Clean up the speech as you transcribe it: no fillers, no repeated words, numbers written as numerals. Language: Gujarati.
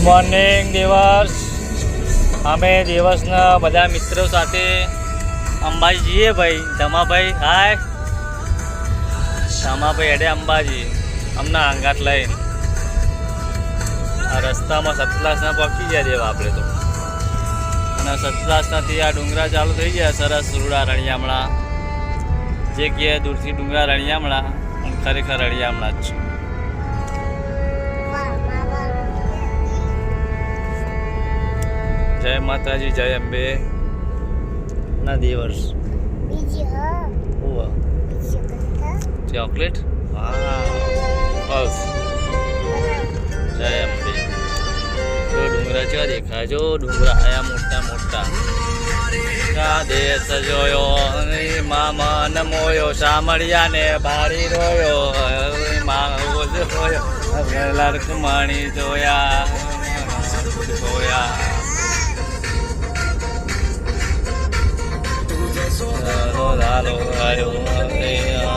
મોર્નિંગ દિવસ. અમે દિવસના બધા મિત્રો સાથે અંબાજી જઈએ ભાઈ. ધમાભાઈ હાય. ધમાભાઈ હેડે અંબાજી અમના આંગાટ લઈને. આ રસ્તામાં સતલાસના પહોંચી ગયા દેવા આપણે તો. અને સતલાસનાથી આ ડુંગરા ચાલુ થઈ ગયા સરસ રૂડા રણિયામણા. જે કહે દૂરથી ડુંગરા રણિયામણા પણ ખરેખર રણિયામણા જ છે. જય માતાજી, જય અંબે ના દિવસ. ચોકલેટ બસ. જય અંબે. જો ડુંગરા ચા દેખાય, જો ડુંગરા આયા મોટા મોટા. કા દેશ જોયો મામા ન મોયો, સામળિયા ને બારી રોયો. માવો જોયો લડકમાણી જોયા જોયા. Hello, hello, hello.